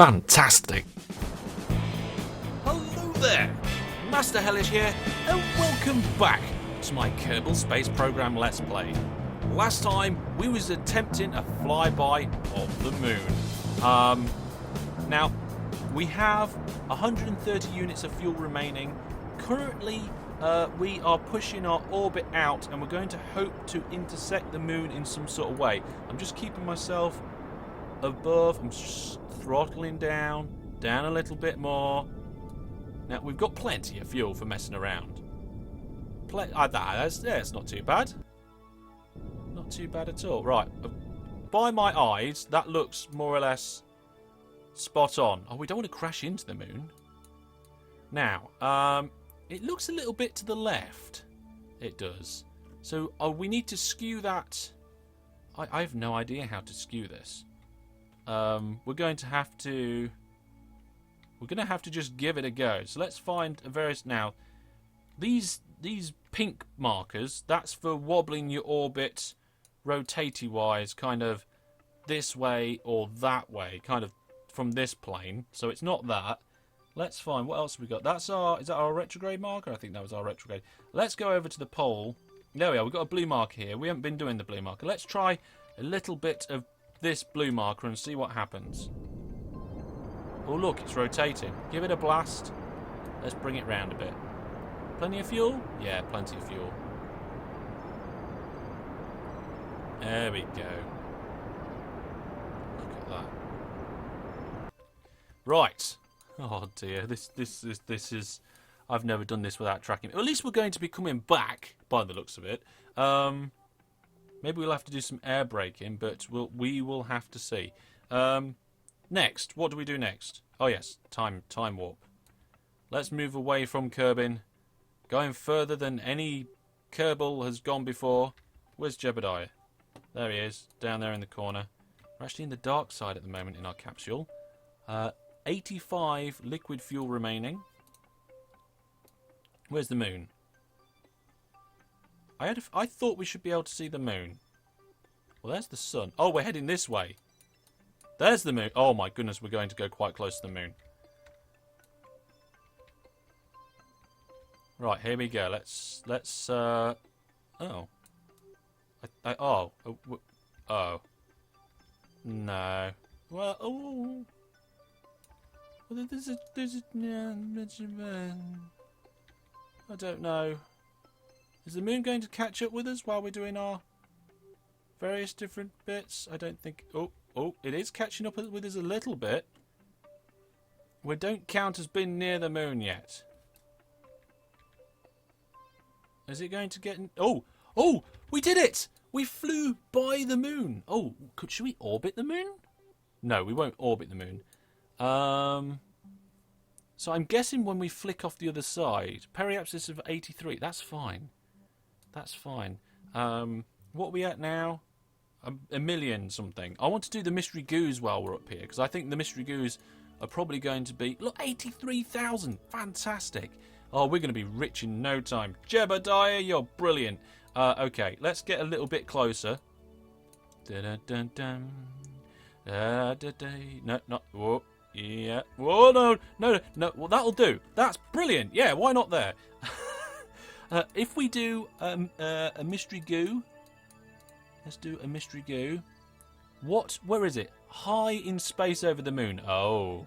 Fantastic. Hello there, Master Hellish here, and welcome back to my Kerbal Space Program Let's Play. Last time, we was attempting a flyby of the moon. Now, we have 130 units of fuel remaining. Currently, we are pushing our orbit out, and we're going to hope to intersect the moon in some sort of way. I'm just keeping myself above. I'm just throttling down a little bit more. Now, we've got plenty of fuel for messing around. That's not too bad. Not too bad at all. Right, by my eyes, that looks more or less spot on. Oh, we don't want to crash into the moon. Now, it looks a little bit to the left. It does. So, we need to skew that. I have no idea how to skew this. We're going to have to just give it a go. So let's find a various. Now, these pink markers, that's for wobbling your orbit rotating wise, kind of this way or that way, kind of from this plane. So it's not that. Let's find what else we got. Is that our retrograde marker? I think that was our retrograde. Let's go over to the pole. There we are. We've got a blue marker here. We haven't been doing the blue marker. Let's try a little bit of this blue marker and see what happens. Oh look, it's rotating. Give it a blast. Let's bring it round a bit. Plenty of fuel? Yeah, plenty of fuel. There we go. Look at that. Right. Oh dear, this is. I've never done this without tracking. At least we're going to be coming back by the looks of it. Maybe we'll have to do some air braking, but we will have to see. Next, what do we do next? Oh yes, time warp. Let's move away from Kerbin, going further than any Kerbal has gone before. Where's Jebediah? There he is, down there in the corner. We're actually in the dark side at the moment in our capsule. 85 liquid fuel remaining. Where's the moon? I thought we should be able to see the moon. Well, there's the sun. Oh, we're heading this way. There's the moon. Oh my goodness, we're going to go quite close to the moon. Right, here we go. Let's. Oh. Oh. No. Well. Oh. Well, there's a. I don't know. Is the moon going to catch up with us while we're doing our various different bits? I don't think. Oh, it is catching up with us a little bit. We don't count as being near the moon yet. Is it going to get? Oh, we did it! We flew by the moon. Oh, should we orbit the moon? No, we won't orbit the moon. So I'm guessing when we flick off the other side, periapsis of 83. That's fine. That's fine. What are we at now? A million something. I want to do the mystery goos while we're up here, because I think the mystery goos are probably going to be... Look, 83,000. Fantastic. Oh, we're going to be rich in no time. Jebediah, you're brilliant. Okay, let's get a little bit closer. No, not... Whoa. Yeah. Whoa, no. Well, that'll do. That's brilliant. Yeah, why not there? If we do a mystery goo, let's do a mystery goo. Where is it? High in space over the moon. Oh,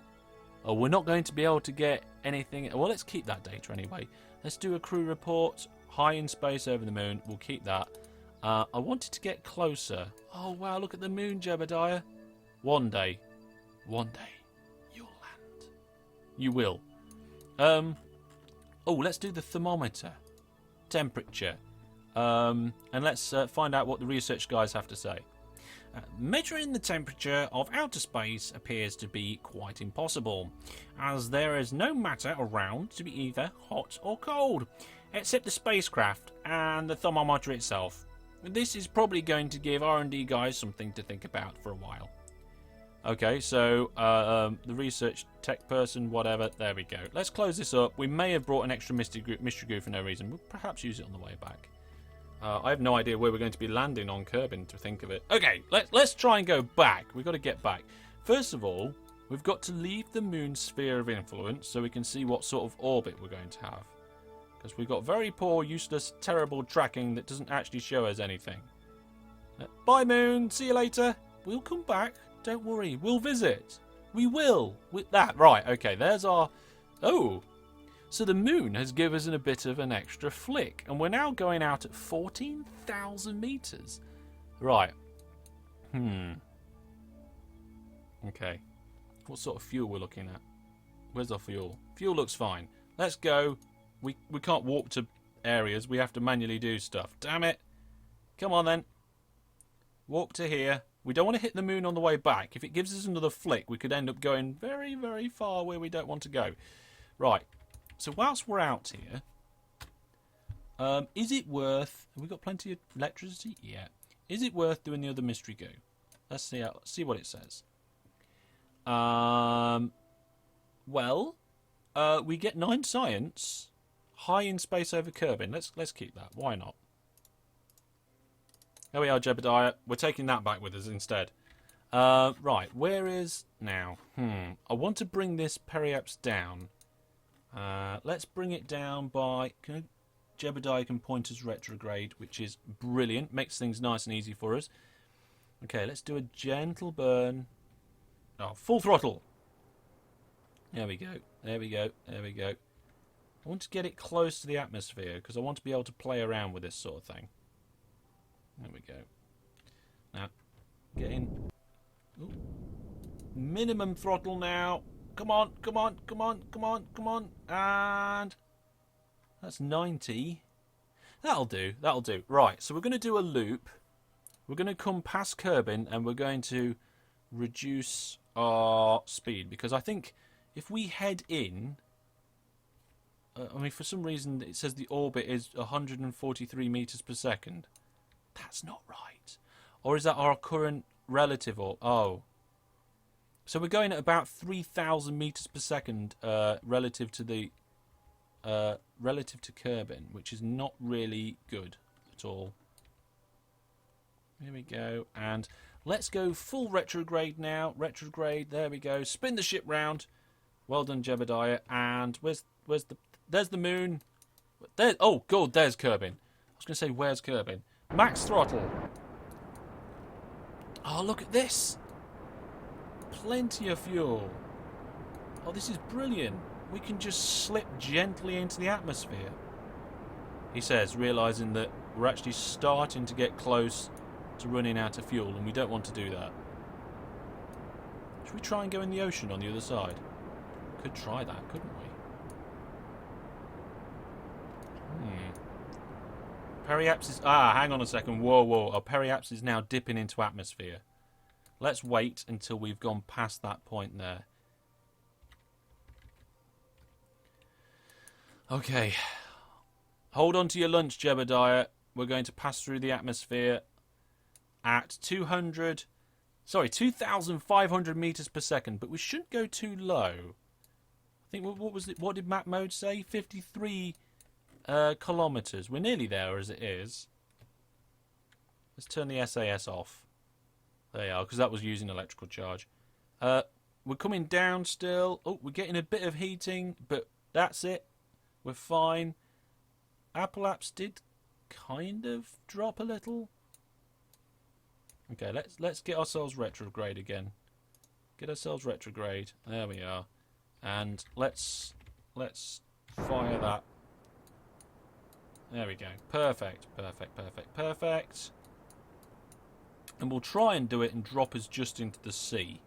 we're not going to be able to get anything. Well, let's keep that data anyway. Let's do a crew report. High in space over the moon. We'll keep that. I wanted to get closer. Oh wow, look at the moon, Jebediah. One day, you'll land. You will. Oh, let's do the thermometer. Temperature. And let's find out what the research guys have to say. Measuring the temperature of outer space appears to be quite impossible, as there is no matter around to be either hot or cold, except the spacecraft and the thermometer itself. This is probably going to give R&D guys something to think about for a while. Okay, so the research tech person, whatever, there we go. Let's close this up. We may have brought an extra mystery goo for no reason. We'll perhaps use it on the way back. I have no idea where we're going to be landing on Kerbin, to think of it. Okay, let's try and go back. We've got to get back. First of all, We've got to leave the moon's sphere of influence so we can see what sort of orbit we're going to have. Because we've got very poor, useless, terrible tracking that doesn't actually show us anything. Bye, moon. See you later. We'll come back. Don't worry. We'll visit. We will. With that. Right. Okay. There's our... Oh. So the moon has given us a bit of an extra flick. And we're now going out at 14,000 meters. Right. Okay. What sort of fuel we're looking at? Where's our fuel? Fuel looks fine. Let's go. We can't warp to areas. We have to manually do stuff. Damn it. Come on then. Warp to here. We don't want to hit the moon on the way back. If it gives us another flick, we could end up going very, very far where we don't want to go. Right. So whilst we're out here, is it worth... Have we got plenty of electricity? Yeah. Is it worth doing the other mystery go? Let's see what it says. Well, we get 9 science, high in space over Kerbin. Let's keep that. Why not? There we are, Jebediah. We're taking that back with us instead. Right, where is now? I want to bring this periaps down. Let's bring it down by... Jebediah can point us retrograde, which is brilliant. Makes things nice and easy for us. Okay, let's do a gentle burn. Oh, full throttle. There we go. There we go. There we go. I want to get it close to the atmosphere because I want to be able to play around with this sort of thing. There we go. Now, get in. Ooh. Minimum throttle now. Come on, come on, come on, come on, come on. And that's 90. That'll do. That'll do. Right, so we're going to do a loop. We're going to come past Kerbin and we're going to reduce our speed because I think if we head in, I mean, for some reason it says the orbit is 143 meters per second. That's not right. Or is that our current relative? Or oh, so we're going at about 3,000 meters per second relative to the Kerbin, which is not really good at all. Here we go, and let's go full retrograde now. Retrograde, there we go. Spin the ship round. Well done, Jebediah. And there's the moon. There, oh, God, there's Kerbin. I was going to say, where's Kerbin? Max throttle. Oh, look at this. Plenty of fuel. Oh, this is brilliant. We can just slip gently into the atmosphere. He says, realising that we're actually starting to get close to running out of fuel, and we don't want to do that. Should we try and go in the ocean on the other side? Could try that, couldn't we? Periaps is... hang on a second. Whoa, whoa. Our periaps is now dipping into atmosphere. Let's wait until we've gone past that point there. Okay. Hold on to your lunch, Jebediah. We're going to pass through the atmosphere at 2,500 meters per second, but we shouldn't go too low. I think, what was it? What did MacLeod say? 53 kilometers. We're nearly there as it is. Let's turn the SAS off. There you are, because that was using electrical charge. We're coming down still. Oh, we're getting a bit of heating, but that's it. We're fine. Apple apps did kind of drop a little. Okay, let's get ourselves retrograde again. Get ourselves retrograde. There we are. And let's fire that. There we go. Perfect, perfect, perfect, perfect. And we'll try and do it and drop us just into the sea.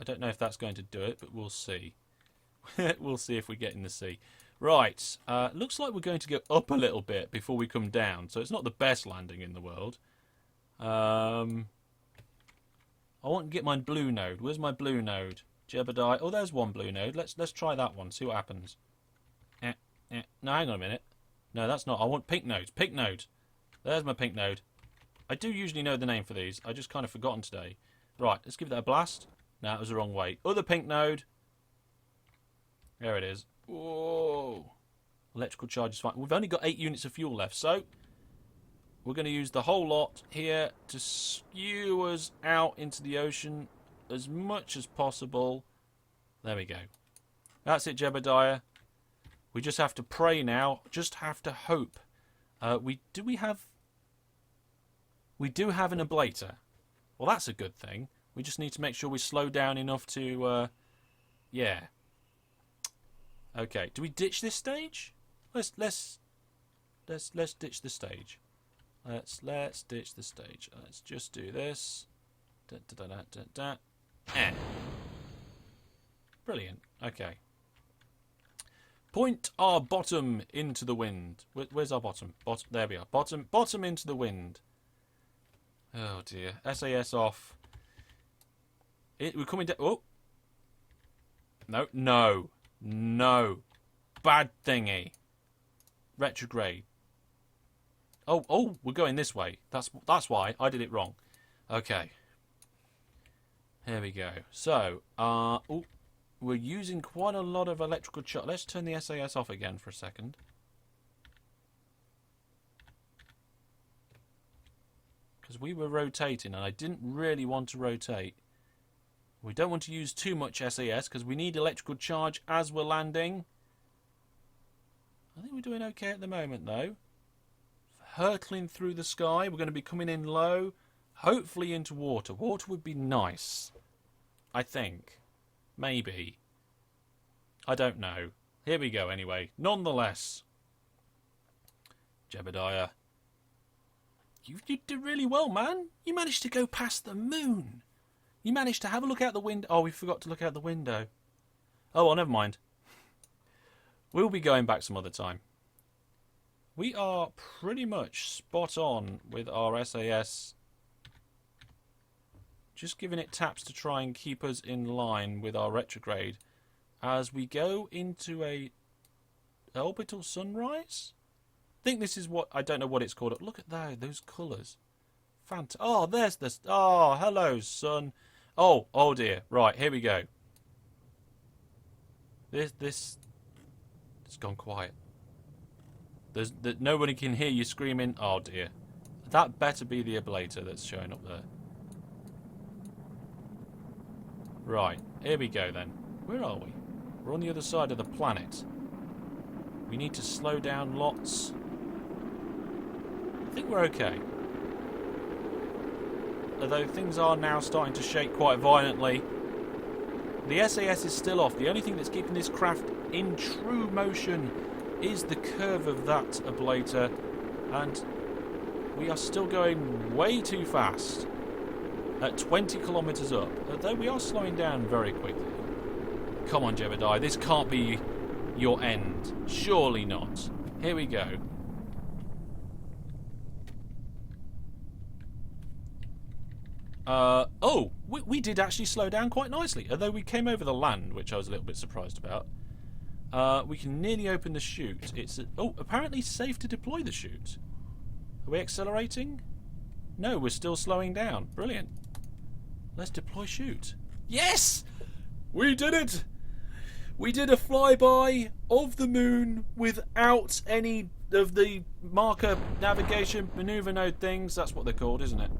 I don't know if that's going to do it, but we'll see. We'll see if we get in the sea. Right, looks like we're going to go up a little bit before we come down, so it's not the best landing in the world. I want to get my blue node. Where's my blue node? Jebediah. Oh, there's one blue node. Let's try that one. See what happens. No, hang on a minute. No, that's not. I want pink nodes. Pink node. There's my pink node. I do usually know the name for these. I just kind of forgotten today. Right, let's give that a blast. No, it was the wrong way. Other pink node. There it is. Whoa. Electrical charge is fine. We've only got 8 units of fuel left, so we're going to use the whole lot here to spew us out into the ocean as much as possible. There we go. That's it, Jebediah. We just have to pray now. Just have to hope. We do have an ablator. Well, that's a good thing. We just need to make sure we slow down enough to, yeah. Okay. Do we ditch this stage? Let's ditch the stage. Let's ditch the stage. Let's just do this. Brilliant. Okay. Point our bottom into the wind. Where's our bottom? There we are. Bottom into the wind. Oh dear. SAS off. We're coming down. Oh. No. Bad thingy. Retrograde. Oh, we're going this way. That's why I did it wrong. Okay. Here we go. So, we're using quite a lot of electrical charge. Let's turn the SAS off again for a second. Because we were rotating and I didn't really want to rotate. We don't want to use too much SAS because we need electrical charge as we're landing. I think we're doing okay at the moment though. Hurtling through the sky. We're going to be coming in low. Hopefully into water. Water would be nice. I think. Maybe. I don't know. Here we go anyway. Nonetheless. Jebediah. You did really well, man. You managed to go past the moon. You managed to have a look out the window. Oh, we forgot to look out the window. Oh, well, never mind. We'll be going back some other time. We are pretty much spot on with our SAS. Just giving it taps to try and keep us in line with our retrograde as we go into a orbital sunrise. I think this is what, I don't know what it's called. Look at those colours. Oh, there's this. Oh, hello, sun. Oh dear. Right, here we go. It's gone quiet. Nobody can hear you screaming. Oh dear. That better be the ablator that's showing up there. Right, here we go then. Where are we? We're on the other side of the planet. We need to slow down lots. I think we're okay. Although things are now starting to shake quite violently. The SAS is still off. The only thing that's keeping this craft in true motion is the curve of that ablator. And we are still going way too fast. At 20 kilometres up. Although we are slowing down very quickly. Come on, Jebediah. This can't be your end. Surely not. Here we go. We did actually slow down quite nicely. Although we came over the land, which I was a little bit surprised about. We can nearly open the chute. It's apparently safe to deploy the chute. Are we accelerating? No, we're still slowing down. Brilliant. Let's deploy chute. Yes! We did it! We did a flyby of the moon without any of the marker navigation maneuver node things. That's what they're called, isn't it?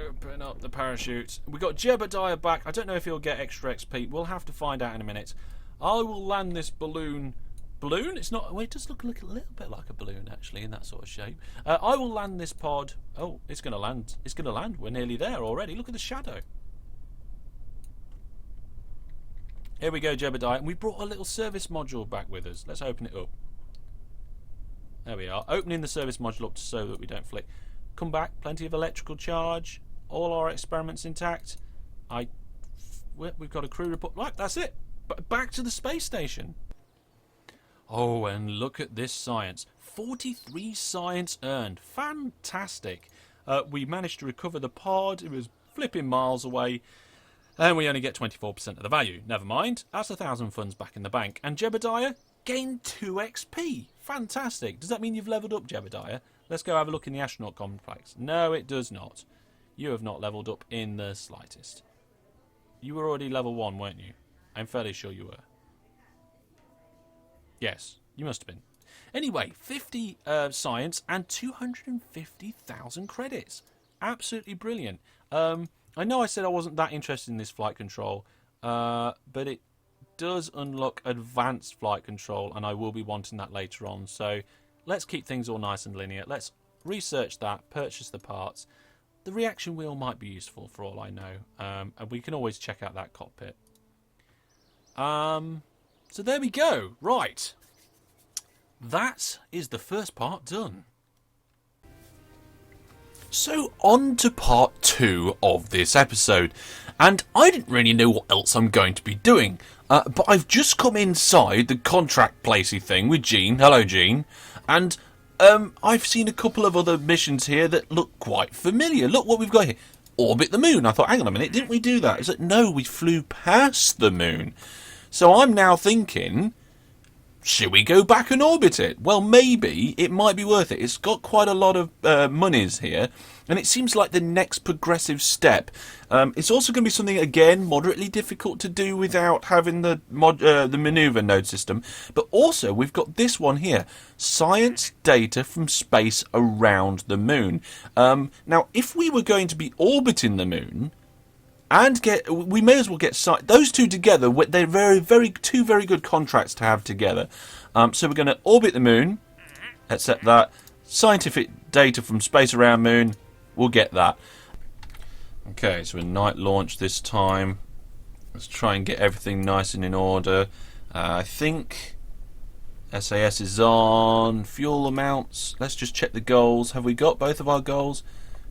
Open up the parachute. We got Jebediah back. I don't know if he'll get extra XP. We'll have to find out in a minute. I will land this balloon. Balloon? It's not. Well, it does look a little bit like a balloon, actually, in that sort of shape. I will land this pod. Oh, it's going to land. It's going to land. We're nearly there already. Look at the shadow. Here we go, Jebediah. And we brought a little service module back with us. Let's open it up. There we are. Opening the service module up so that we don't flick. Come back. Plenty of electrical charge. All our experiments intact. We've got a crew report. Right, that's it. Back to the space station. Oh, and look at this science. 43 science earned. Fantastic. We managed to recover the pod. It was flipping miles away. And we only get 24% of the value. Never mind. That's 1,000 funds back in the bank. And Jebediah gained 2 XP. Fantastic. Does that mean you've leveled up, Jebediah? Let's go have a look in the astronaut complex. No, it does not. You have not leveled up in the slightest. You were already level 1, weren't you? I'm fairly sure you were. Yes, you must have been. Anyway, 50 science and 250,000 credits. Absolutely brilliant. I know I said I wasn't that interested in this flight control, but it does unlock advanced flight control, and I will be wanting that later on. So let's keep things all nice and linear. Let's research that, purchase the parts. The reaction wheel might be useful for all I know, and we can always check out that cockpit. So there we go. Right. That is the first part done. So on to part 2 of this episode, and I didn't really know what else I'm going to be doing, but I've just come inside the contract placey thing with Jean. Hello Jean. And I've seen a couple of other missions here that look quite familiar. Look what we've got here. Orbit the moon. I thought, hang on a minute, didn't we do that? Is it? No, we flew past the moon. So I'm now thinking, should we go back and orbit it? Well, maybe it might be worth it. It's got quite a lot of monies here, and it seems like the next progressive step. It's also going to be something, again, moderately difficult to do without having the maneuver node system. But also, we've got this one here, science data from space around the moon. Now, if we were going to be orbiting the moon, and we may as well get those two together. They're two very good contracts to have together. So we're going to orbit the moon, accept that. Scientific data from space around moon, we'll get that. Okay, so a night launch this time. Let's try and get everything nice and in order. I think SAS is on. Fuel amounts. Let's just check the goals. Have we got both of our goals?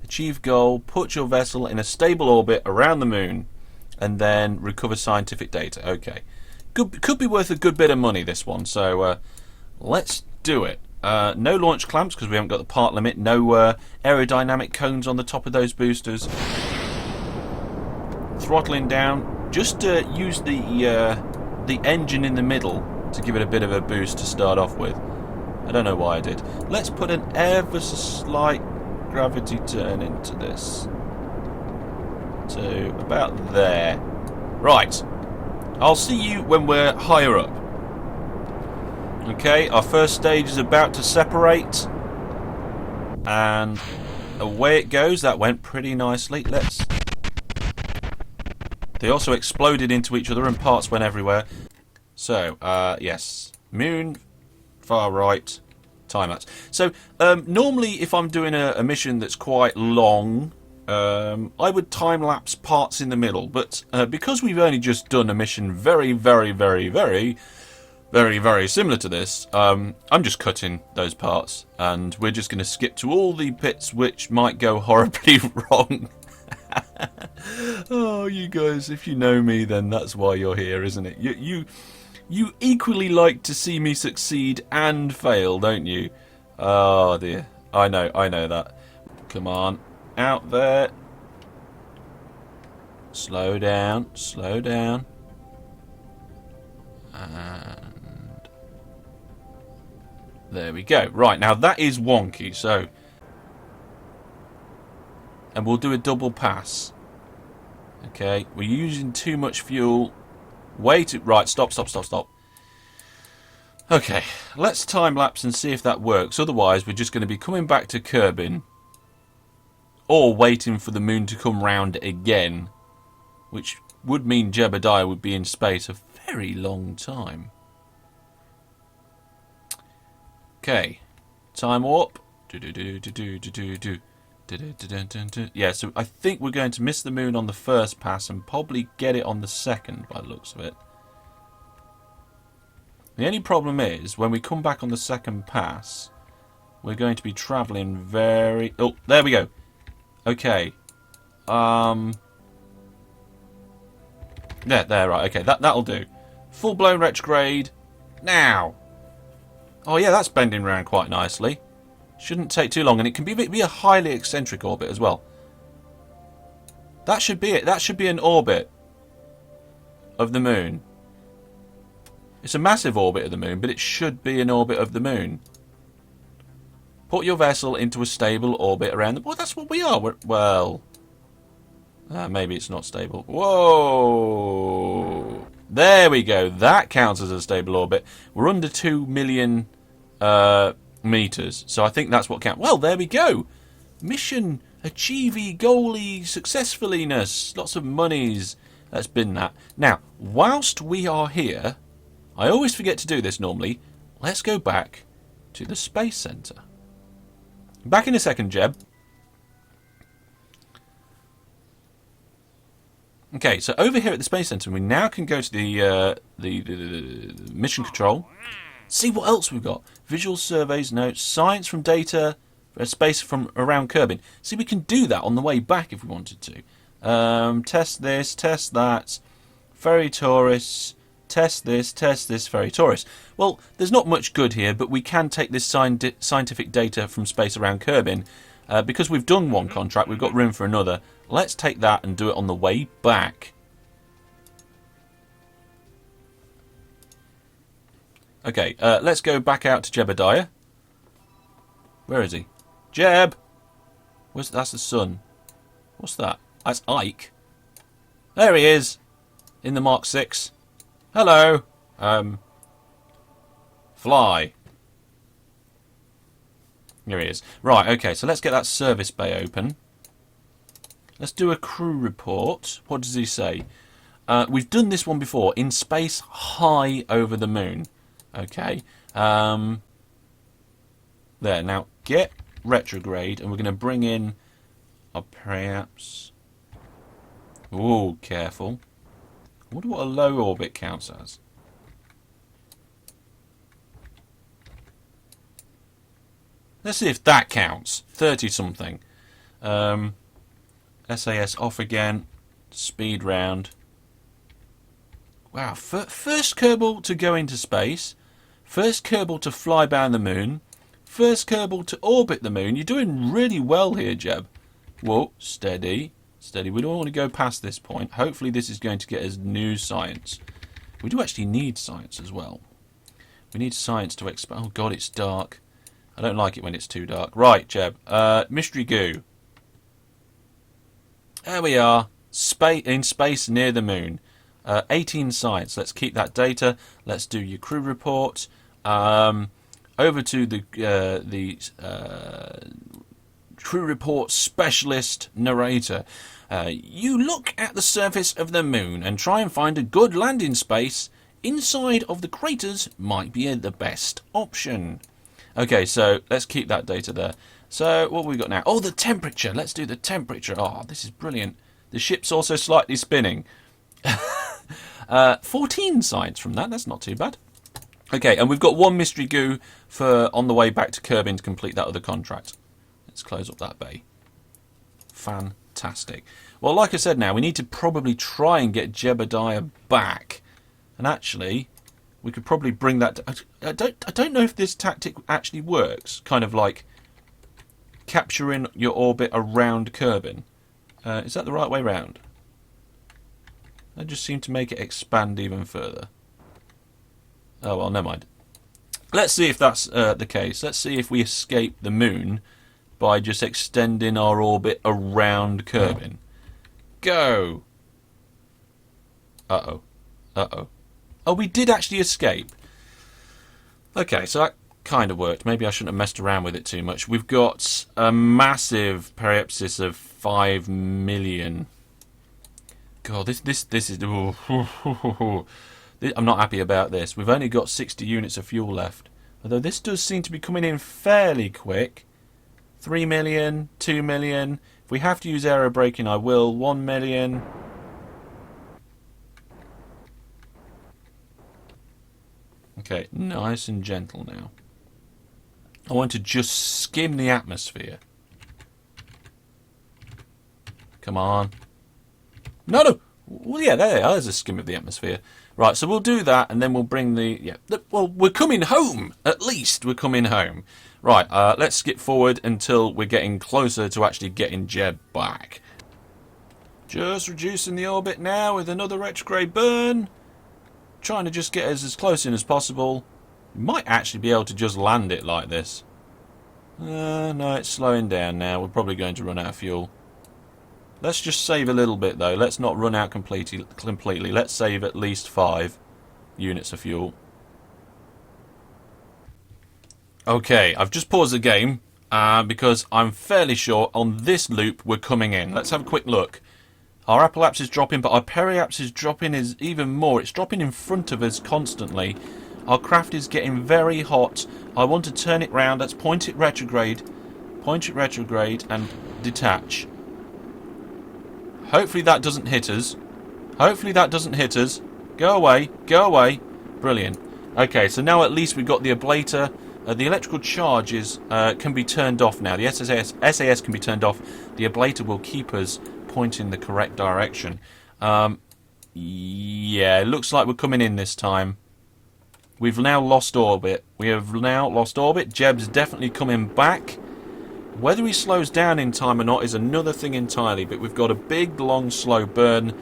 Achieve goal, put your vessel in a stable orbit around the moon, and then recover scientific data. Okay. Could be worth a good bit of money, this one, so let's do it. No launch clamps, because we haven't got the part limit. No aerodynamic cones on the top of those boosters. Throttling down. Just use the engine in the middle to give it a bit of a boost to start off with. I don't know why I did. Let's put an ever so slight gravity turn into this to about there. Right, I'll see you when we're higher up. Okay, our first stage is about to separate, and away it goes. That went pretty nicely. They also exploded into each other and parts went everywhere. So yes, moon, far right, time lapse. So normally if I'm doing a mission that's quite long, I would time lapse parts in the middle, but because we've only just done a mission very similar to this, I'm just cutting those parts, and we're just going to skip to all the bits which might go horribly wrong. Oh, you guys, if you know me, then that's why you're here, isn't it? You equally like to see me succeed and fail, don't you? Oh dear. I know that. Come on. Out there. Slow down. And there we go. Right, now that is wonky, so. And we'll do a double pass. Okay, we're using too much fuel. Right, stop. Okay, let's time lapse and see if that works. Otherwise, we're just going to be coming back to Kerbin, or waiting for the moon to come round again, which would mean Jebediah would be in space a very long time. Okay, time warp. Yeah, so I think we're going to miss the moon on the first pass and probably get it on the second by the looks of it. The only problem is, when we come back on the second pass, we're going to be travelling very... Oh, there we go. Okay. There, right. Okay, that'll do. Full-blown retrograde. Now. Oh, yeah, that's bending around quite nicely. Shouldn't take too long, and it can be a highly eccentric orbit as well. That should be it. That should be an orbit of the moon. It's a massive orbit of the moon, but it should be an orbit of the moon. Put your vessel into a stable orbit around the... Well, that's what we are. Well, maybe it's not stable. Whoa! There we go. That counts as a stable orbit. We're under 2 million meters. So I think that's what counts. Well, there we go. Mission achievey, goalie, successfully-ness. Lots of monies. That's been that. Now, whilst we are here, I always forget to do this normally. Let's go back to the Space Centre. Back in a second, Jeb. Okay, so over here at the Space Centre, we now can go to the mission control. See what else we've got. Visual surveys, notes, science from data, space from around Kerbin. See, we can do that on the way back if we wanted to. Test this, test that. Ferry tourists. Test this, ferry tourists. Well, there's not much good here, but we can take this scientific data from space around Kerbin. Because we've done one contract, we've got room for another. Let's take that and do it on the way back. Okay, let's go back out to Jebediah. Where is he? Jeb! That's the sun. What's that? That's Ike. There he is. In the Mark 6. Hello. Fly. Here he is. Right, okay, so let's get that service bay open. Let's do a crew report. What does he say? We've done this one before. In space, high over the moon. Okay. There. Now, get retrograde, and we're going to bring in... perhaps... Ooh, careful. I wonder what a low orbit counts as. Let's see if that counts. 30-something. SAS off again. Speed round. Wow. First Kerbal to go into space. First Kerbal to fly down the moon. First Kerbal to orbit the moon. You're doing really well here, Jeb. Whoa. Steady. Steady. We don't want to go past this point. Hopefully this is going to get us new science. We do actually need science as well. We need science to expand. Oh, God, it's dark. I don't like it when it's too dark. Right, Jeb. Mystery goo. There we are. In space near the moon. 18 science. Let's keep that data. Let's do your crew report. Over to the crew report specialist narrator. You look at the surface of the moon and try and find a good landing space. Inside of the craters might be the best option. Okay, so let's keep that data there. So what have we got now? Oh, the temperature. Let's do the temperature. Oh, this is brilliant. The ship's also slightly spinning. 14 science from that. That's not too bad. Okay, and we've got one mystery goo for on the way back to Kerbin to complete that other contract. Let's close up that bay. Fantastic. Well, like I said now, we need to probably try and get Jebediah back. And actually, we could probably bring that... I don't know if this tactic actually works. Kind of like capturing your orbit around Kerbin. Is that the right way round? That just seemed to make it expand even further. Oh, well, never mind. Let's see if that's the case. Let's see if we escape the moon by just extending our orbit around Kerbin. Go! Uh-oh. Uh-oh. Oh, we did actually escape. Okay, so that kind of worked. Maybe I shouldn't have messed around with it too much. We've got a massive periapsis of 5 million. God, this is... I'm not happy about this. We've only got 60 units of fuel left. Although this does seem to be coming in fairly quick. 3 million, 2 million. If we have to use aero braking, I will. 1 million. Okay, nice and gentle now. I want to just skim the atmosphere. Come on. No! Well, yeah, there's a skim of the atmosphere. Right, so we'll do that, and then we'll bring the... Yeah, well, we're coming home! At least we're coming home. Right, let's skip forward until we're getting closer to actually getting Jeb back. Just reducing the orbit now with another retrograde burn. Trying to just get us as close in as possible. We might actually be able to just land it like this. No, it's slowing down now. We're probably going to run out of fuel. Let's just save a little bit, though. Let's not run out completely. Let's save at least 5 units of fuel. Okay, I've just paused the game because I'm fairly sure on this loop we're coming in. Let's have a quick look. Our apoapsis is dropping, but our periapsis is dropping is even more. It's dropping in front of us constantly. Our craft is getting very hot. I want to turn it round. Let's point it retrograde. Point it retrograde and detach. Hopefully that doesn't hit us. Hopefully that doesn't hit us. Go away. Go away. Brilliant. Okay, so now at least we've got the ablator. The electrical charges can be turned off now. The SAS can be turned off. The ablator will keep us pointing the correct direction. Yeah, it looks like we're coming in this time. We've now lost orbit. We have now lost orbit. Jeb's definitely coming back. Whether he slows down in time or not is another thing entirely. But we've got a big, long, slow burn.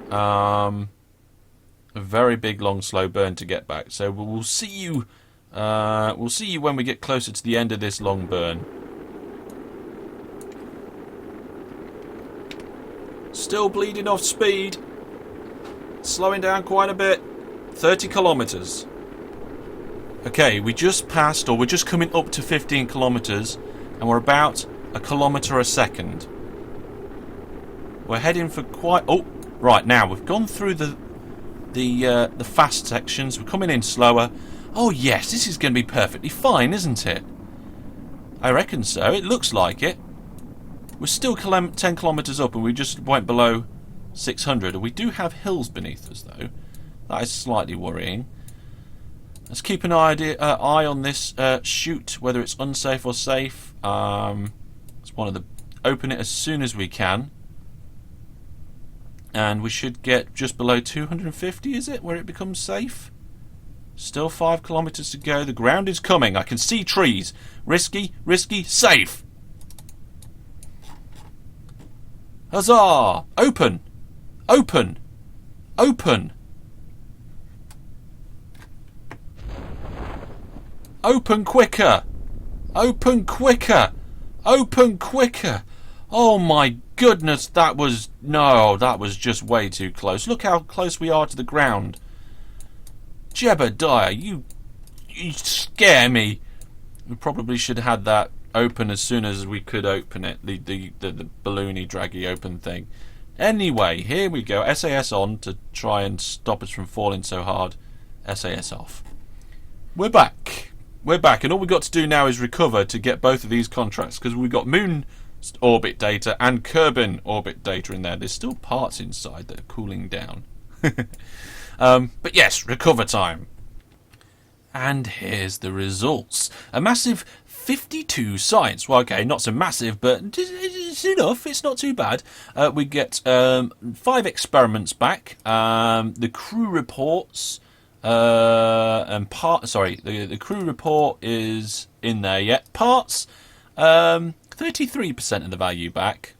A very big, long, slow burn to get back. So we'll see you. We'll see you when we get closer to the end of this long burn. Still bleeding off speed. Slowing down quite a bit. 30 kilometers. Okay, we just passed, or we're just coming up to 15 kilometers, and we're about a kilometer a second. We're heading for quite... Oh, right, now we've gone through the fast sections. We're coming in slower. Oh yes, this is going to be perfectly fine, isn't it? I reckon so. It looks like it. We're still 10 kilometers up, and we just went below 600. We do have hills beneath us, though. That is slightly worrying. Let's keep an eye on this chute, whether it's unsafe or safe. It's one of the... Open it as soon as we can. And we should get just below 250, is it, where it becomes safe? Still 5 kilometers to go. The ground is coming. I can see trees. Risky, risky, safe. Huzzah! Open! Open! Open! Open quicker! Open quicker! Open quicker! Oh my goodness, that was... No, that was just way too close. Look how close we are to the ground. Jebediah, you scare me. We probably should have had that open as soon as we could open it. The balloony, draggy open thing. Anyway, here we go. SAS on to try and stop us from falling so hard. SAS off. We're back. We're back, and all we've got to do now is recover to get both of these contracts, because we've got moon orbit data and Kerbal orbit data in there. There's still parts inside that are cooling down. But yes, recover time. And here's the results. A massive 52 science. Well, okay, not so massive, but it's enough. It's not too bad. We get 5 experiments back. The crew reports... the crew report is in there yet. Parts, 33% of the value back.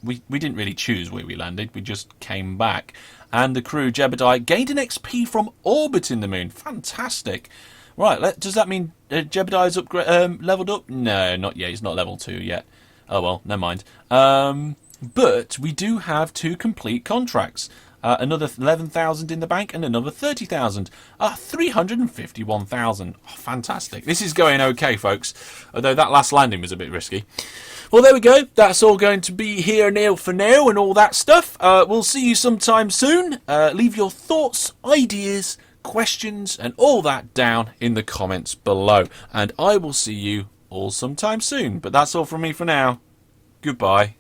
We didn't really choose where we landed. We just came back. And the crew, Jebediah, gained an XP from orbiting the moon. Fantastic. Right, does that mean Jebediah's leveled up? No, not yet. He's not level 2 yet. Oh well, never mind. But we do have 2 complete contracts. Another 11,000 in the bank and another 30,000. 351,000. Oh, fantastic. This is going okay, folks. Although that last landing was a bit risky. Well, there we go. That's all going to be here now for now and all that stuff. We'll see you sometime soon. Leave your thoughts, ideas, questions and all that down in the comments below. And I will see you all sometime soon. But that's all from me for now. Goodbye.